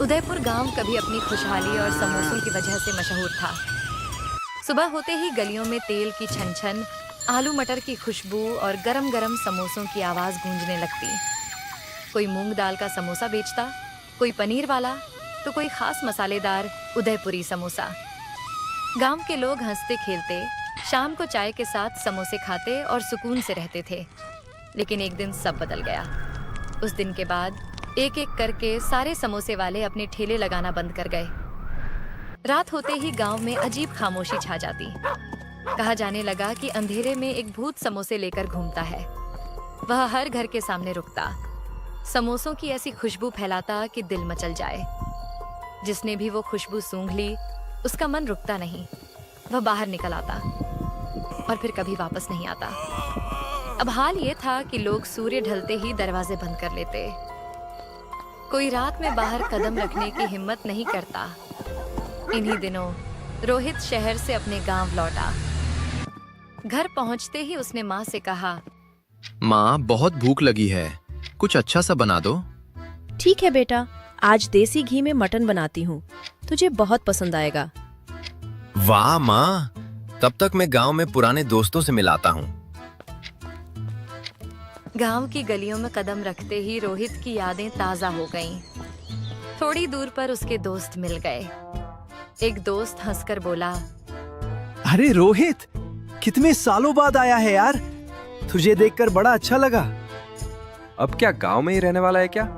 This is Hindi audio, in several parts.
उदयपुर गांव कभी अपनी खुशहाली और समोसों की वजह से मशहूर था। सुबह होते ही गलियों में तेल की छन-छन, आलू मटर की खुशबू और गरम-गरम समोसों की आवाज गूंजने लगती। कोई मूंग दाल का समोसा बेचता, कोई पनीर वाला, तो कोई खास मसालेदार उदयपुरी समोसा। गांव के लोग हंसते खेलते शाम को चाय के साथ समोसे खाते और सुकून से रहते थे। लेकिन एक दिन सब बदल गया। उस दिन के बाद एक एक करके सारे समोसे वाले अपने ठेले लगाना बंद कर गए। रात होते ही गांव में अजीब खामोशी छा जाती। कहा जाने लगा कि अंधेरे में एक भूत समोसे लेकर घूमता है। वह हर घर के सामने रुकता, समोसों की ऐसी खुशबू फैलाता कि दिल मचल जाए। जिसने भी वो खुशबू सूंघ ली, उसका मन रुकता नहीं। वह बाहर निकल आता और फिर कभी वापस नहीं आता। अब हाल ये था कि लोग सूर्य ढलते ही दरवाजे बंद कर लेते। कोई रात में बाहर कदम रखने की हिम्मत नहीं करता। इन्हीं दिनों रोहित शहर से अपने गांव लौटा। घर पहुंचते ही उसने माँ से कहा, माँ, बहुत भूख लगी है, कुछ अच्छा सा बना दो। ठीक है बेटा, आज देसी घी में मटन बनाती हूँ, तुझे बहुत पसंद आएगा। वाह माँ, तब तक मैं गांव में पुराने दोस्तों से मिलाता हूँ। गांव की गलियों में कदम रखते ही रोहित की यादें ताजा हो गईं। थोड़ी दूर पर उसके दोस्त मिल गए। एक दोस्त हंसकर बोला, अरे रोहित, कितने सालों बाद आया है यार, तुझे देखकर बड़ा अच्छा लगा। अब क्या गांव में ही रहने वाला है क्या?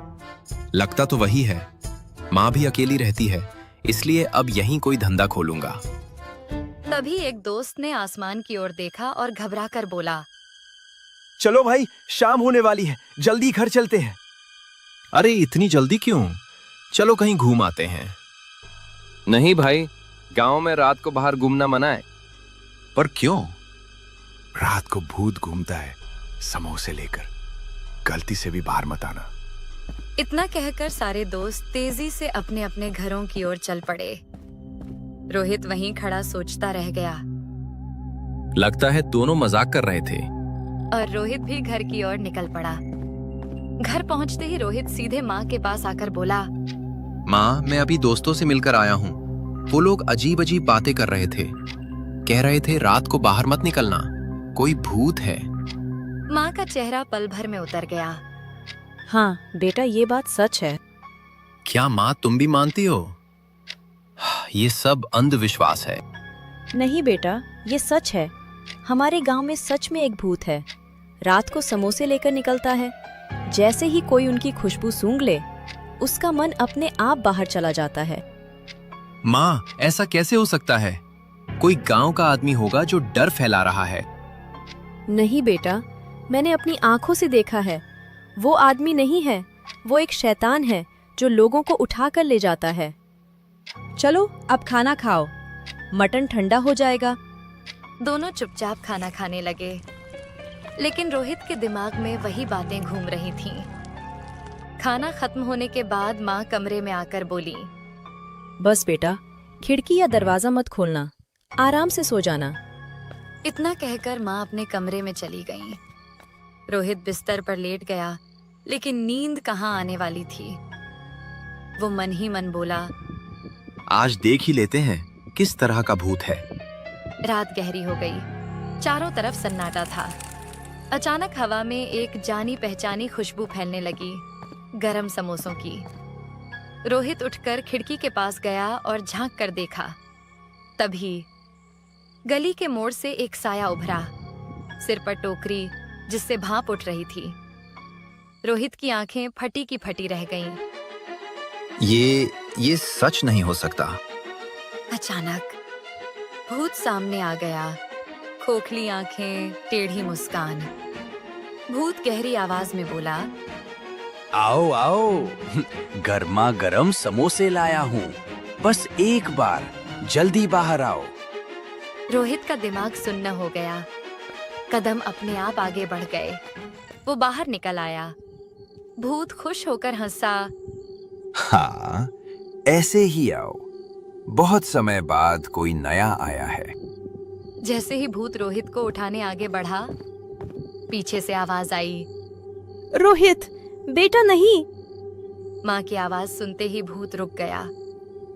लगता तो वही है। माँ भी अकेली रहती है, इसलिए अब यहीं कोई धंधा खोलूंगा। तभी एक दोस्त ने आसमान की ओर देखा और घबराकर बोला, चलो भाई, शाम होने वाली है, जल्दी घर चलते हैं। अरे इतनी जल्दी क्यों? चलो कहीं घूम आते हैं। नहीं भाई, गांव में रात को बाहर घूमना मना है। पर क्यों? रात को भूत घूमता है समोसे लेकर, गलती से भी बाहर मत आना। इतना कहकर सारे दोस्त तेजी से अपने अपने घरों की ओर चल पड़े। रोहित वहीं खड़ा सोचता रह गया लगता है दोनों मजाक कर रहे थे। और रोहित भी घर की ओर निकल पड़ा। घर पहुंचते ही रोहित सीधे माँ के पास आकर बोला, माँ, मैं अभी दोस्तों से मिलकर आया हूँ। वो लोग अजीब अजीब बातें कर रहे थे। कह रहे थे रात को बाहर मत निकलना, कोई भूत है। माँ का चेहरा पल भर में उतर गया। हाँ बेटा, ये बात सच है। क्या माँ, तुम भी मानती हो? ये सब अंधविश्वास है। नहीं बेटा, ये सच है। हमारे गांव में सच में एक भूत है। रात को समोसे लेकर निकलता है। जैसे ही कोई उनकी खुशबू सूंघ ले, उसका मन अपने आप बाहर चला जाता है। माँ, ऐसा कैसे हो सकता है? कोई गांव का आदमी होगा जो डर फैला रहा है। नहीं बेटा, मैंने अपनी आंखों से देखा है। वो आदमी नहीं है, वो एक शैतान है जो लोगों को उठाकर ले जाता है। चलो अब खाना खाओ, मटन ठंडा हो जाएगा। दोनों चुपचाप खाना खाने लगे, लेकिन रोहित के दिमाग में वही बातें घूम रही थीं। खाना खत्म होने के बाद माँ कमरे में आकर बोली, बस बेटा, खिड़की या दरवाजा मत खोलना, आराम से सो जाना। इतना कहकर माँ अपने कमरे में चली गईं। रोहित बिस्तर पर लेट गया, लेकिन नींद कहाँ आने वाली थी। वो मन ही मन बोला, आज देख ही लेते हैं किस तरह का भूत है। रात गहरी हो गई, चारों तरफ सन्नाटा था। अचानक हवा में एक जानी पहचानी खुशबू फैलने लगी, गरम समोसों की। रोहित उठकर खिड़की के पास गया और झांक कर देखा। तभी गली के मोड़ से एक साया उभरा, सिर पर टोकरी जिससे भाप उठ रही थी। रोहित की आंखें फटी की फटी रह गईं। ये सच नहीं हो सकता। अचानक भूत सामने आ गया, खोखली आंखें, टेढ़ी मुस्कान। भूत गहरी आवाज में बोला, आओ आओ, गर्मा गर्म समोसे लाया हूँ, बस एक बार जल्दी बाहर आओ। रोहित का दिमाग सुन्न हो गया। कदम अपने आप आगे बढ़ गए। वो बाहर निकल आया। भूत खुश होकर हंसा। हाँ, ऐसे ही आओ, बहुत समय बाद कोई नया आया है। जैसे ही भूत रोहित को उठाने आगे बढ़ा, पीछे से आवाज आई, रोहित बेटा नहीं। माँ की आवाज सुनते ही भूत रुक गया।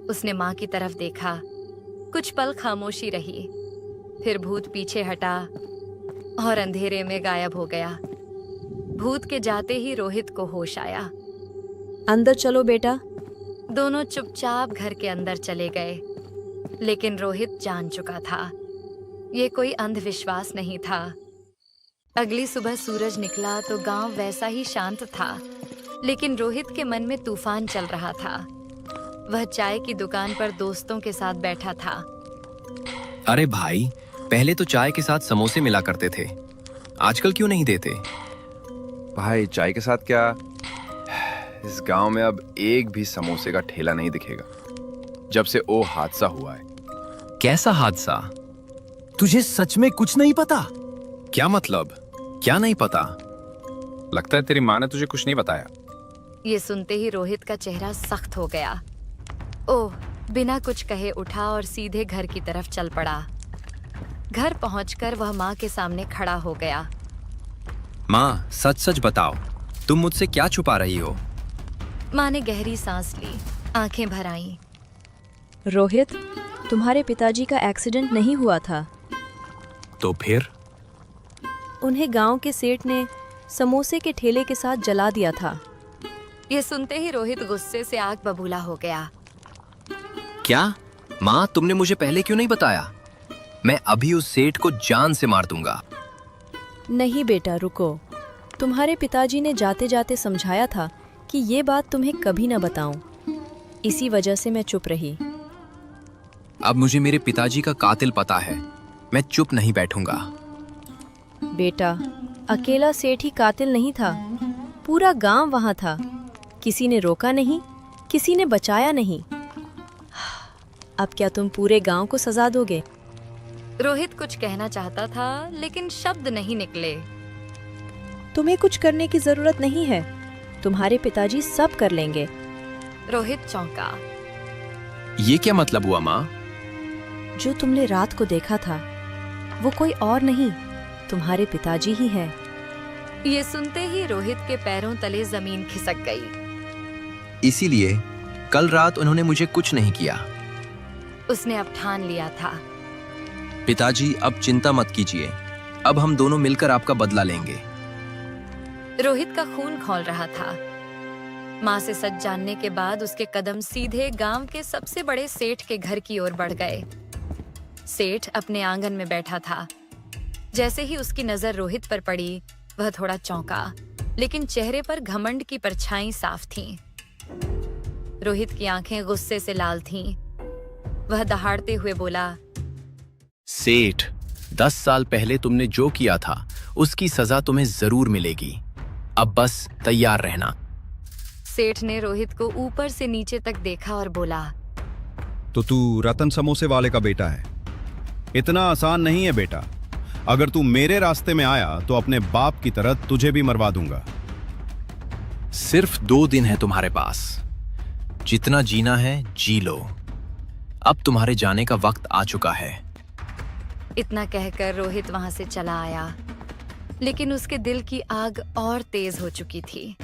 उसने माँ की तरफ देखा। कुछ पल खामोशी रही, फिर भूत पीछे हटा और अंधेरे में गायब हो गया। भूत के जाते ही रोहित को होश आया। अंदर चलो बेटा। दोनों चुपचाप घर के अंदर चले गए, लेकिन रोहित जान चुका था ये कोई अंधविश्वास नहीं था। अगली सुबह सूरज निकला तो गांव वैसा ही शांत था, लेकिन रोहित के मन में तूफान चल रहा था। वह चाय की दुकान पर दोस्तों के साथ बैठा था। अरे भाई, पहले तो चाय के साथ समोसे मिला करते थे, आजकल क्यों नहीं देते? भाई चाय के साथ क्या, इस गांव में अब एक भी समोसे का ठेला नहीं दिखेगा जब से वो हादसा हुआ है। कैसा हादसा? तुझे सच में कुछ नहीं पता? क्या मतलब? क्या नहीं पता? लगता है तेरी माँ ने तुझे कुछ नहीं बताया। ये सुनते ही रोहित का चेहरा सख्त हो गया। ओह, बिना कुछ कहे उठा और सीधे घर की तरफ चल पड़ा। घर पहुंचकर वह माँ के सामने खड़ा हो गया। माँ, सच सच बताओ, तुम मुझसे क्या छुपा रही हो? माँ ने गहरी सांस ली, आंखें भर आईं। रोहित, तुम्हारे पिताजी का एक्सीडेंट नहीं हुआ था। तो फिर? उन्हें गांव के सेठ ने समोसे के ठेले के साथ जला दिया था। ये सुनते ही रोहित गुस्से से आग बबूला हो गया। क्या? माँ, तुमने मुझे पहले क्यों नहीं बताया? मैं अभी उस सेठ को जान से मार दूंगा। नहीं बेटा, रुको। तुम्हारे पिताजी ने जाते जाते समझाया था कि ये बात तुम्हें कभी न बताऊं। इसी वजह से मैं चुप रही। अब मुझे मेरे पिताजी का कातिल पता है, मैं चुप नहीं बैठूंगा। बेटा, अकेला सेठ ही कातिल नहीं था, पूरा गांव वहां था। किसी ने रोका नहीं, किसी ने बचाया नहीं। अब क्या तुम पूरे गांव को सजा दोगे? रोहित कुछ कहना चाहता था, लेकिन शब्द नहीं निकले। तुम्हें कुछ करने की जरूरत नहीं है, तुम्हारे पिताजी सब कर लेंगे। रोहित चौंका। ये क्या मतलब हुआ माँ? जो तुमने रात को देखा था वो कोई और नहीं, तुम्हारे पिताजी ही हैं। ये सुनते ही रोहित के पैरों तले जमीन खिसक गई। इसीलिए कल रात उन्होंने मुझे कुछ नहीं किया। उसने अब ठान लिया था। पिताजी, अब चिंता मत कीजिए, अब हम दोनों मिलकर आपका बदला लेंगे। रोहित का खून खौल रहा था। माँ से सच जानने के बाद उसके कदम सीधे गांव के सबसे बड़े सेठ के घर की ओर बढ़ गए। सेठ अपने आंगन में बैठा था। जैसे ही उसकी नजर रोहित पर पड़ी, वह थोड़ा चौंका, लेकिन चेहरे पर घमंड की परछाई साफ थी। रोहित की आंखें गुस्से से लाल थीं। वह दहाड़ते हुए बोला, सेठ, 10 साल पहले तुमने जो किया था उसकी सजा तुम्हें जरूर मिलेगी। अब बस तैयार रहना। सेठ ने रोहित को ऊपर से नीचे तक देखा और बोला, तो तू रतन समोसे वाले का बेटा है? इतना आसान नहीं है बेटा। अगर तू मेरे रास्ते में आया तो अपने बाप की तरह तुझे भी मरवा दूंगा। सिर्फ 2 दिन है तुम्हारे पास, जितना जीना है जी लो। अब तुम्हारे जाने का वक्त आ चुका है। इतना कहकर रोहित वहां से चला आया, लेकिन उसके दिल की आग और तेज हो चुकी थी।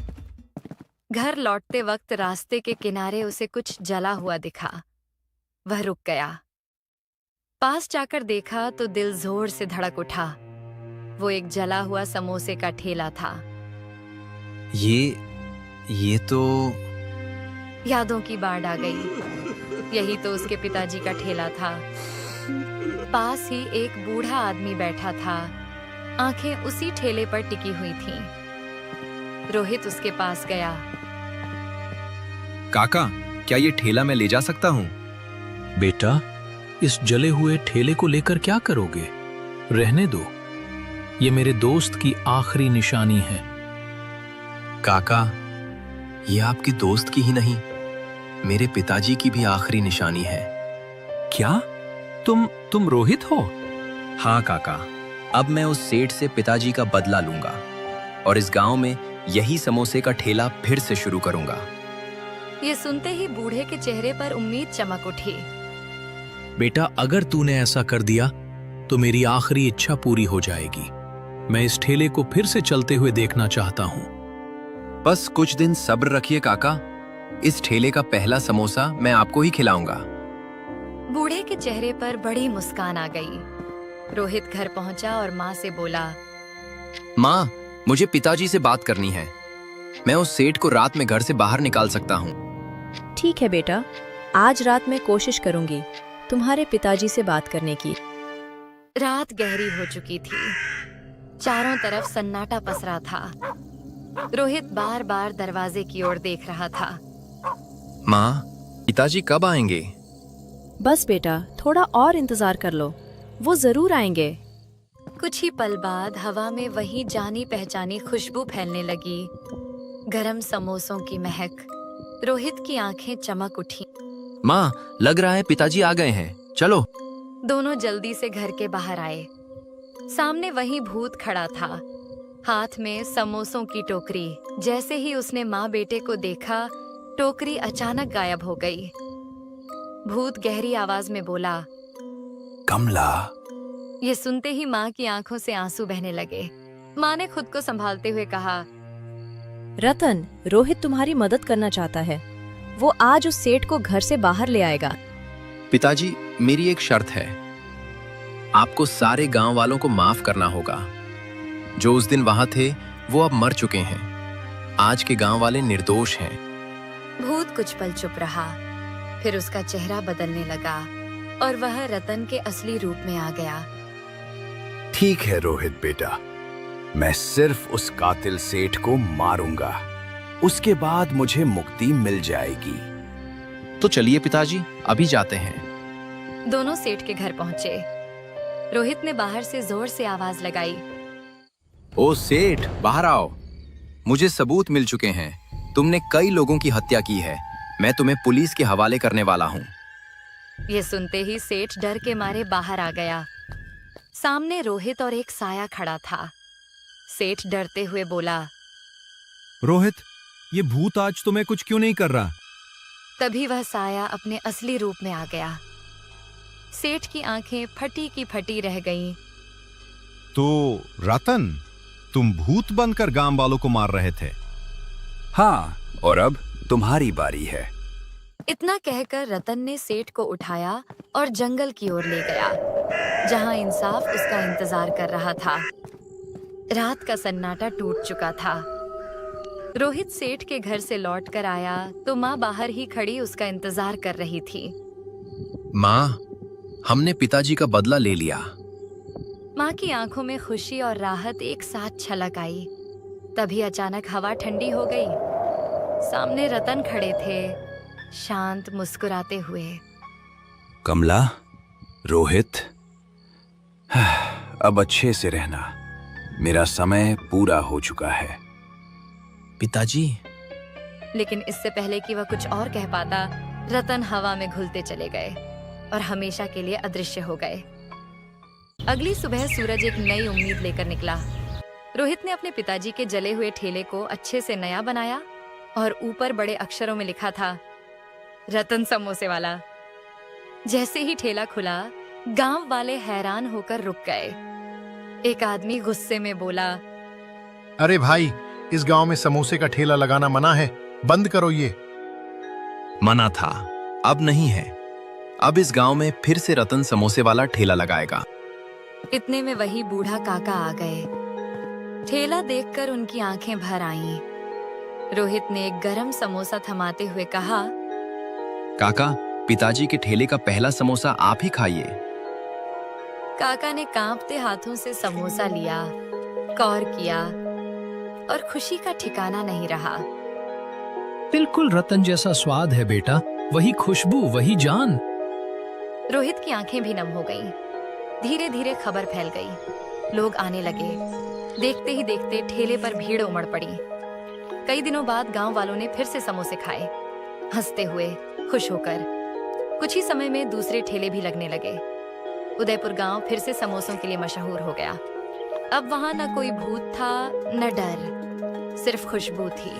घर लौटते वक्त रास्ते के किनारे उसे कुछ जला हुआ दिखा। वह रुक गया। पास जाकर देखा तो दिल जोर से धड़क उठा। वो एक जला हुआ समोसे का ठेला था। ये तो यादों की बाढ़ आ गई। यही तो उसके पिताजी का ठेला था। पास ही एक बूढ़ा आदमी बैठा था, आंखें उसी ठेले पर टिकी हुई थीं। रोहित उसके पास गया। काका, क्या ये ठेला मैं ले जा सकता हूँ? बेटा, इस जले हुए ठेले को लेकर क्या करोगे? रहने दो, ये मेरे दोस्त की आखिरी निशानी है। काका, ये आपके दोस्त की ही नहीं, मेरे पिताजी की भी आखिरी निशानी है। क्या? तुम रोहित हो? हाँ काका, अब मैं उस सेठ से पिताजी का बदला लूंगा और इस गांव में यही समोसे का ठेला फिर से शुरू करूंगा। ये सुनते ही बूढ़े के चेहरे पर उम्मीद चमक उठी। बेटा, अगर तूने ऐसा कर दिया तो मेरी आखिरी इच्छा पूरी हो जाएगी। मैं इस ठेले को फिर से चलते हुए देखना चाहता हूँ। बस कुछ दिन सब्र रखिए काका, इस ठेले का पहला समोसा मैं आपको ही खिलाऊंगा। बूढ़े के चेहरे पर बड़ी मुस्कान आ गई। रोहित घर पहुंचा और माँ से बोला, माँ, मुझे पिताजी से बात करनी है। मैं उस सेठ को रात में घर से बाहर निकाल सकता हूँ। ठीक है बेटा, आज रात मैं कोशिश करूंगी तुम्हारे पिताजी से बात करने की। रात गहरी हो चुकी थी। चारों तरफ सन्नाटा पसरा था। रोहित बार बार दरवाजे की ओर देख रहा था। माँ, पिताजी कब आएंगे? बस बेटा, थोड़ा और इंतजार कर लो, वो जरूर आएंगे। कुछ ही पल बाद हवा में वही जानी पहचानी खुशबू फैलने लगी, गरम समोसों की महक। रोहित की आंखें चमक उठी। माँ, लग रहा है पिताजी आ गए हैं, चलो। दोनों जल्दी से घर के बाहर आए। सामने वही भूत खड़ा था, हाथ में समोसों की टोकरी। जैसे ही उसने माँ बेटे को देखा, टोकरी अचानक गायब हो गई। भूत गहरी आवाज में बोला, कमला। ये सुनते ही माँ की आंखों से आंसू बहने लगे। माँ ने खुद को संभालते हुए कहा, रतन, रोहित तुम्हारी मदद करना चाहता है। वो आज उस सेठ को घर से बाहर ले आएगा। पिताजी, मेरी एक शर्त है। आपको सारे गांव वालों को माफ करना होगा। जो उस दिन वहां थे वो अब मर चुके हैं। आज के गांव वाले निर्दोष हैं। भूत कुछ पल चुप रहा, फिर उसका चेहरा बदलने लगा और वह रतन के असली रूप में आ गया। ठीक है रोहित बेटा, मैं सिर्फ उस कातिल सेठ को मारूंगा। उसके बाद मुझे मुक्ति मिल जाएगी। तो चलिए पिताजी, अभी जाते हैं। दोनों सेठ के घर पहुंचे। रोहित ने बाहर से जोर से आवाज लगाई, ओ सेठ, बाहर आओ। मुझे सबूत मिल चुके हैं। तुमने कई लोगों की हत्या की है। मैं तुम्हें पुलिस के हवाले करने वाला हूँ। ये सुनते ही सेठ डर के मारे बाहर आ गया। सामने रोहित और एक साया खड़ा था। सेठ डरते हुए बोला, रोहित, ये भूत आज तुम्हें कुछ क्यों नहीं कर रहा? तभी वह साया अपने असली रूप में आ गया। सेठ की आंखें फटी की फटी रह गईं। तो रतन, तुम भूत बनकर गांव वालों को मार रहे थे? हाँ, और अब तुम्हारी बारी है। इतना कहकर रतन ने सेठ को उठाया और जंगल की ओर ले गया, जहां इंसाफ उसका इंतजार कर रहा था। रात का सन्नाटा टूट चुका था। रोहित सेठ के घर से लौटकर आया तो माँ बाहर ही खड़ी उसका इंतजार कर रही थी। माँ, हमने पिताजी का बदला ले लिया। माँ की आंखों में खुशी और राहत एक साथ छलक आई। तभी अचानक हवा ठंडी हो गई। सामने रतन खड़े थे, शांत, मुस्कुराते हुए। कमला, रोहित, अब अच्छे से रहना। मेरा समय पूरा हो चुका है। पिताजी। लेकिन इससे पहले कि वह कुछ और कह पाता, रतन हवा में घुलते चले गए और हमेशा के लिए अदृश्य हो गए। अगली सुबह सूरज एक नई उम्मीद लेकर निकला। रोहित ने अपने पिताजी के जले हुए ठेले को अच्छे से नया बनाया और ऊपर बड़े अक्षरों में लिखा था, रतन समोसे वाला। जैसे ही ठेला खुला, गांव वाले हैरान होकर रुक गए। एक आदमी गुस्से में बोला, अरे भाई, इस गांव में समोसे का ठेला लगाना मना है, बंद करो ये। मना था, अब नहीं है। अब इस गांव में फिर से रतन समोसे वाला ठेला लगाएगा। इतने में वही बूढ़ा काका आ गए। ठेला देखकर उनकी आंखें भर आईं। रोहित ने एक गरम समोसा थमाते हुए कहा, काका, पिताजी के ठेले का पहला समोसा आप ही खाइए। काका ने कांपते हाथों से समोसा लिया, कौर किया और खुशी का ठिकाना नहीं रहा। बिल्कुल रतन जैसा स्वाद है बेटा, वही खुशबू, वही जान। रोहित की आंखें भी नम हो गईं। धीरे धीरे खबर फैल गई। लोग आने लगे। देखते ही देखते ठेले पर भीड़ उमड़ पड़ी। कई दिनों बाद गांव वालों ने फिर से समोसे खाए, हंसते हुए, खुश होकर। कुछ ही समय में दूसरे ठेले भी लगने लगे। उदयपुर गांव फिर से समोसों के लिए मशहूर हो गया। अब वहां न कोई भूत था, न डर, सिर्फ खुशबू थी।